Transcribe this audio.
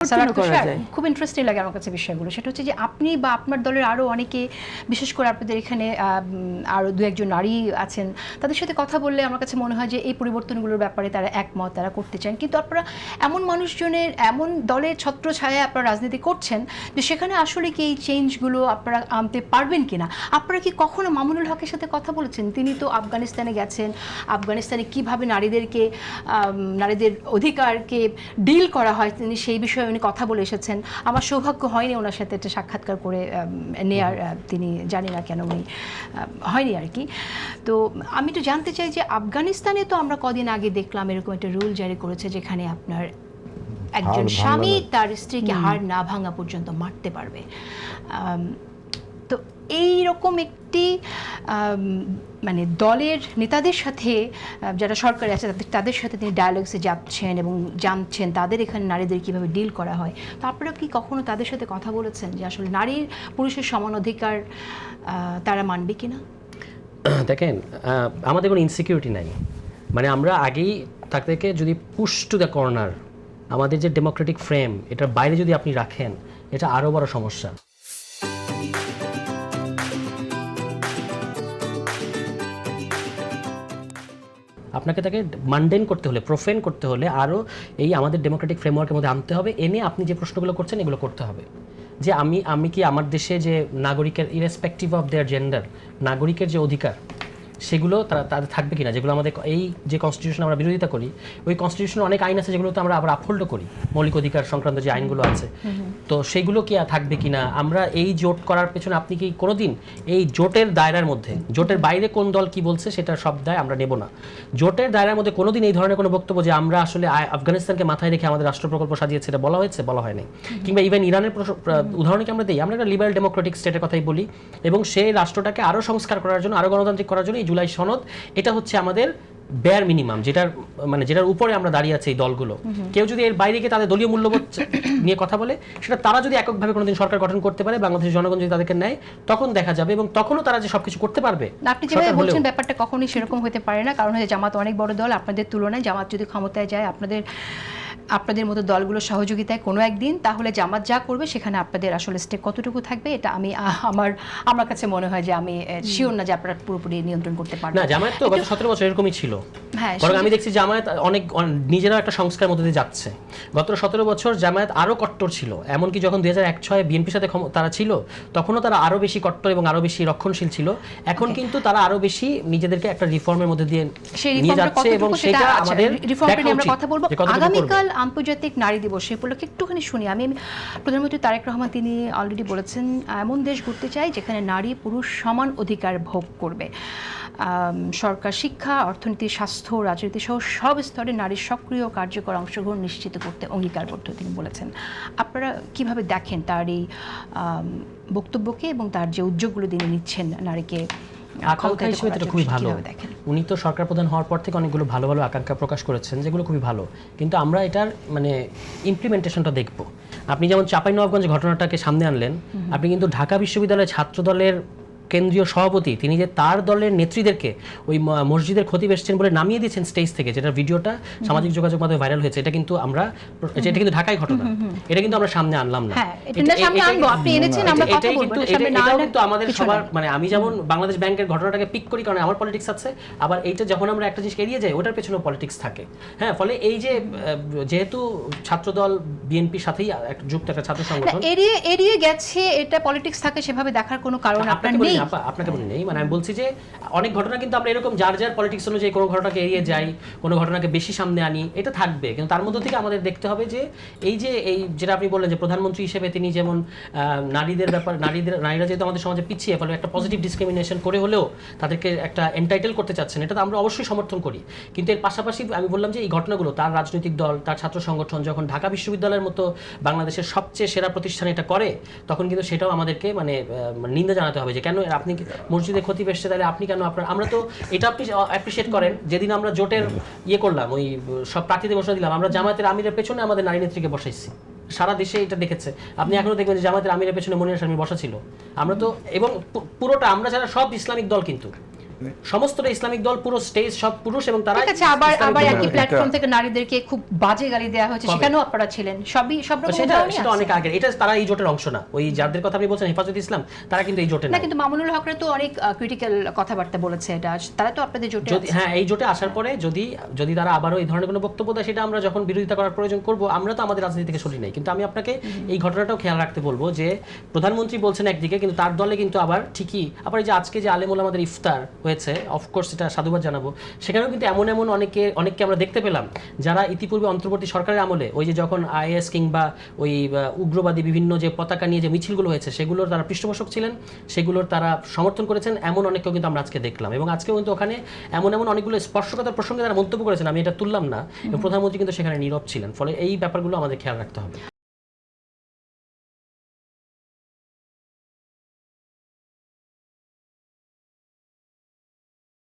খুব ইন্টারেস্টিং লাগে আমার কাছে বিষয়গুলো। সেটা হচ্ছে যে আপনি বা আপনার দলের আরও অনেকে, বিশেষ করে আপনাদের এখানে আরও দু একজন নারী আছেন, তাদের সাথে কথা বললে আমার কাছে মনে হয় যে এই পরিবর্তনগুলোর ব্যাপারে তারা একমত, তারা করতে চান। কিন্তু আপনারা এমন মানুষজনের, এমন দলের ছত্রছায়ায় আপনারা রাজনীতি করছেন যে সেখানে আসলে কি এই চেঞ্জগুলো আপনারা আনতে পারবেন কিনা? আপনারা কি কখনো মামুনুল হকের সাথে কথা বলেছেন? তিনি তো আফগানিস্তানে গেছেন, আফগানিস্তানে কিভাবে নারীদের অধিকারকে ডিল করা হয় তিনি সেই বিষয়ে উনি কথা বলে এসেছেন। আমার সৌভাগ্য হয়নি ওনার সাথে একটা সাক্ষাৎকার করে নেয়ার, তিনি জানি না কেন উনি হয়নি আর কি। তো আমি একটু জানতে চাই যে আফগানিস্তানে তো আমরা কদিন আগে দেখলাম এরকম একটা রুল জারি করেছে যেখানে আপনার একজন স্বামী তার স্ত্রীকে হাড় না ভাঙা পর্যন্ত মারতে পারবে। তো এই রকম একটি মানে দলের নেতাদের সাথে, যারা সরকারে আছে তাদের সাথে তিনি ডায়ালগসে যাচ্ছেন এবং জানছেন তাদের এখানে নারীদের কীভাবে ডিল করা হয়। তো আপনারা কি কখনো তাদের সাথে কথা বলেছেন যে আসলে নারীর পুরুষের সমান অধিকার তারা মানবে কিনা? দেখেন, আমাদের কোনো ইনসিকিউরিটি নাই। মানে আমরা আগেই থেকে যদি পুশ টু দ্য কর্নার, আমাদের যে ডেমোক্রেটিক ফ্রেম, এটার বাইরে যদি আপনি রাখেন, এটা আরও বড় সমস্যা। আপনাকে তাকে মানডেন করতে হলে, প্রোফেন করতে হলে আরও এই আমাদের ডেমোক্রেটিক ফ্রেমওয়ার্কের মধ্যে আনতে হবে, এনে আপনি যে প্রশ্নগুলো করছেন এগুলো করতে হবে। যে আমি কি আমার দেশে যে নাগরিকের ইরেসপেক্টিভ অফ দেয়ার জেন্ডার, নাগরিকের যে অধিকার সেগুলো তাদের থাকবে কিনা, যেগুলো আমাদের এই যে কনস্টিটিউশন আমরা বিরোধিতা করি, ওই কনস্টিটিউশনে অনেক আইন আছে যেগুলো তো আমরা আবার আপহোল্ডও করি, মৌলিক অধিকার সংক্রান্ত যে আইনগুলো আছে, তো সেইগুলো কি থাকবে কিনা। আমরা এই জোট করার পেছনে আপনি কি কোনোদিন এই জোটের দায়রার মধ্যে, জোটের বাইরে কোন দল কি বলছে সেটার সব দায় আমরা নেব না। জোটের দায়রার মধ্যে কোনোদিন এই ধরনের কোনো বক্তব্য যে আমরা আসলে আফগানিস্তানকে মাথায় রেখে আমাদের রাষ্ট্র প্রকল্প সাজিয়েছে এটা বলা হয়েছে, বলা হয়নি। কিংবা ইভেন ইরানের উদাহরণকে আমরা দিই, আমরা একটা লিবারেল ডেমোক্রেটিক স্টেটের কথাই বলি, এবং সেই রাষ্ট্রটাকে আরও সংস্কার করার জন্য, আরও গণতান্ত্রিক করার জন্য এই জুলাই সনদ, এটা হচ্ছে আমাদের বেয়ার মিনিমাম, যেটার উপরে আমরা দাঁড়িয়ে আছি এই দলগুলো। কেউ যদি এর বাইরে গিয়ে তাদের দলীয় মূল্যবোধ নিয়ে কথা বলে, সেটা তারা যদি এককভাবে কোনোদিন সরকার গঠন করতে পারে, বাংলাদেশের জনগণ যদি তাদেরকে নেয়, তখন দেখা যাবে, এবং তখনও তারা যে সবকিছু করতে পারবে। আপনি যেভাবে বলছেন ব্যাপারটা কখনোই সেরকম হতে পারে না, কারণ হচ্ছে জামাত অনেক বড় দল। আপনাদের তুলনায় জামাত যদি ক্ষমতায় যায়, আপনাদের মতো দলগুলোর সহযোগিতায় কোনো একদিন, তাহলে জামাত যা করবে সেখানে আপনাদের আসলে স্টেক কতটুকু থাকবে এটা আমার কাছে মনে হয় যে আমি শিওর না যে আপনারা পুরোপুরি নিয়ন্ত্রণ করতে পারবেন। না, জামাত তো গত 17 বছর এরকমই ছিল। হ্যাঁ, বরং আমি দেখছি জামায়াত অনেক নিজেরা একটা সংস্কার মধ্যে দিয়ে যাচ্ছে। গত 17 বছর জামায়াত আরও কট্টর ছিল, এমনকি যখন 2001-06 বিএনপির সাথে তারা ছিল, তখনও তারা আরও বেশি কট্টর এবং আরও বেশি রক্ষণশীল ছিল। এখন কিন্তু তারা আরও বেশি নিজেদেরকে একটা রিফর্মের মধ্যে দিয়ে নিয়ে যাচ্ছে, এবং সেটা আমাদের রিফর্ম নিয়ে আমরা কথা বলবো। আগামীকাল আন্তর্জাতিক নারী দিবস, সে উপলক্ষে একটুখানি শুনি। আমি প্রধানমন্ত্রী তারেক রহমান তিনি অলরেডি বলেছেন এমন দেশ গড়তে চাই যেখানে নারী পুরুষ সমান অধিকার ভোগ করবে। সরকার শিক্ষা, অর্থনীতি, স্বাস্থ্য, রাজনীতি সহ সব স্তরে নারীর সক্রিয় কার্যকর অংশগ্রহণ নিশ্চিত করতে অঙ্গীকারবদ্ধ তিনি বলেছেন। আপনারা কিভাবে দেখেন তার এই বক্তব্যকে এবং তার যে উদ্যোগগুলো তিনি নিচ্ছেন নারীকে আকাঙ্ক্ষা হিসেবে? এটা খুবই ভালো। উনি তো সরকার প্রধান হওয়ার পর থেকে অনেকগুলো ভালো ভালো আকাঙ্ক্ষা প্রকাশ করেছেন, যেগুলো খুবই ভালো, কিন্তু আমরা এটার মানে ইমপ্লিমেন্টেশনটা দেখব। আপনি যেমন চাঁপাইনবাবগঞ্জ ঘটনাটাকে সামনে আনলেন, আপনি কিন্তু ঢাকা বিশ্ববিদ্যালয়ের ছাত্র দলের কেন্দ্রীয় সভাপতি তিনি যে তার দলের নেত্রীদেরকে ওই মসজিদের খতিব এসেছেন বলে নামিয়ে দিয়েছেন স্টেজ থেকে, যেটা ভিডিওটা সামাজিক যোগাযোগ মাধ্যমে ভাইরাল হয়েছে, এটা কিন্তু কিন্তু ঢাকায় ঘটনা, এটা কিন্তু আমরা সামনে আনলাম না। এটাই কিন্তু আমাদের সবার, মানে আমি যেমন বাংলাদেশ ব্যাংকের ঘটনাটাকে পিক করি কারণ আমার পলিটিক্স আছে, আবার এইটা যখন আমরা একটা জিনিস এড়িয়ে যাই ওটার পেছনেও পলিটিক্স থাকে। হ্যাঁ, ফলে এই যে যেহেতু ছাত্রদল বিএনপির সাথেই যুক্ত একটা ছাত্র সংগঠন এড়িয়ে গেছে, এটা পলিটিক্স থাকে সেভাবে দেখার কোনো কারণ আপনার নেই। আপনাকে বলি নেই, মানে আমি বলছি যে অনেক ঘটনা কিন্তু আমরা এরকম যার পলিটিক্স অনুযায়ী কোনো ঘটনাকে এড়িয়ে যাই, কোনো ঘটনাকে বেশি সামনে আনি, এটা থাকবে। কিন্তু তার মধ্যে থেকে আমাদের দেখতে হবে যে এই যেটা আপনি বললেন যে প্রধানমন্ত্রী হিসেবে তিনি যেমন নারীরা যেহেতু আমাদের সমাজে পিছিয়ে, ফলে একটা পজিটিভ ডিসক্রিমিনেশন করে হলেও তাদেরকে একটা এন্টাইটেল করতে চাচ্ছেন, এটা তো আমরা অবশ্যই সমর্থন করি। কিন্তু এর পাশাপাশি আমি বললাম যে এই ঘটনাগুলো তার রাজনৈতিক দল, তার ছাত্র সংগঠন যখন ঢাকা বিশ্ববিদ্যালয়ের মতো বাংলাদেশের সবচেয়ে সেরা প্রতিষ্ঠান এটা করে, তখন কিন্তু সেটাও আমাদেরকে মানে নিন্দা জানাতে হবে যে কেন আপনি মসজিদে ক্ষতি পেয়েছে, তাহলে আপনি কেন আমরা তো এটা আপনি অ্যাপ্রিশিয়েট করেন। যেদিন আমরা জোটের করলাম, ওই সব প্রার্থীদের ঘোষণা দিলাম, আমরা জামায়াতের আমিরের পেছনে আমাদের নারী নেত্রীকে বসাইছি, সারা দেশে এটা দেখেছে। আপনি এখনো দেখবেন যে জামায়াতের আমিরের পেছনে মনিরা শারমিন বসা ছিল। আমরা তো, এবং পুরোটা আমরা যারা সব ইসলামিক দল কিন্তু সমস্তটা ইসলামিক দল, পুরো স্টেজ সব পুরুষ এবং তারা ঠিক আছে, আবার একই প্ল্যাটফর্ম থেকে নারীদেরকে খুব বাজে গালি দেওয়া হয়েছে, সেখানেও আপনারা ছিলেন, সব রকম উদাহরণই সেটা আছে। অনেক আগে, এটা তারা এই জোটের অংশ না। ওই যাদের কথা আপনি বলছেন হেফাজত ইসলাম, তারা কিন্তু এই জোটে না, না। কিন্তু মামুনুল হকরা তো অনেক ক্রিটিক্যাল কথাবার্তা বলেছে, এটা তারা তো আপনাদের জোটে যদি হ্যাঁ এই জোটে আসার পরে যদি তারা আবারও এই ধরনের কোনো বক্তব্য দেয়, সেটা আমরা যখন বিরোধিতা করার প্রয়োজন করব, আমরা তো আমাদের রাজনীতি থেকে সরি নাই। কিন্তু আমি আপনাকে এই ঘটনাটাও খেয়াল রাখতে বলবো যে প্রধানমন্ত্রী বলছেন একদিকে, কিন্তু তার দলে কিন্তু আবার ঠিকই আবার এই যে আজকে যে আলেম ওলামাদের ইফতার হয়েছে, অফকোর্স এটা সাধুবাদ জানাবো, সেখানেও কিন্তু এমন অনেককে আমরা দেখতে পেলাম যারা ইতিপূর্বে অন্তর্বর্তী সরকারের আমলে ওই যে যখন আইএস কিংবা ওই উগ্রবাদী বিভিন্ন যে পতাকা নিয়ে যে মিছিলগুলো হয়েছে সেগুলোর তারা পৃষ্ঠপোষক ছিলেন, সেগুলোর তারা সমর্থন করেছেন, এমন অনেককেও কিন্তু আমরা আজকে দেখলাম। এবং আজকেও কিন্তু ওখানে এমন অনেকগুলো স্পর্শকাতর প্রসঙ্গে তারা মন্তব্য করেছেন, আমি এটা তুললাম না, এবং প্রধানমন্ত্রী কিন্তু সেখানে নীরব ছিলেন। ফলে এই ব্যাপারগুলো আমাদের খেয়াল রাখতে হবে।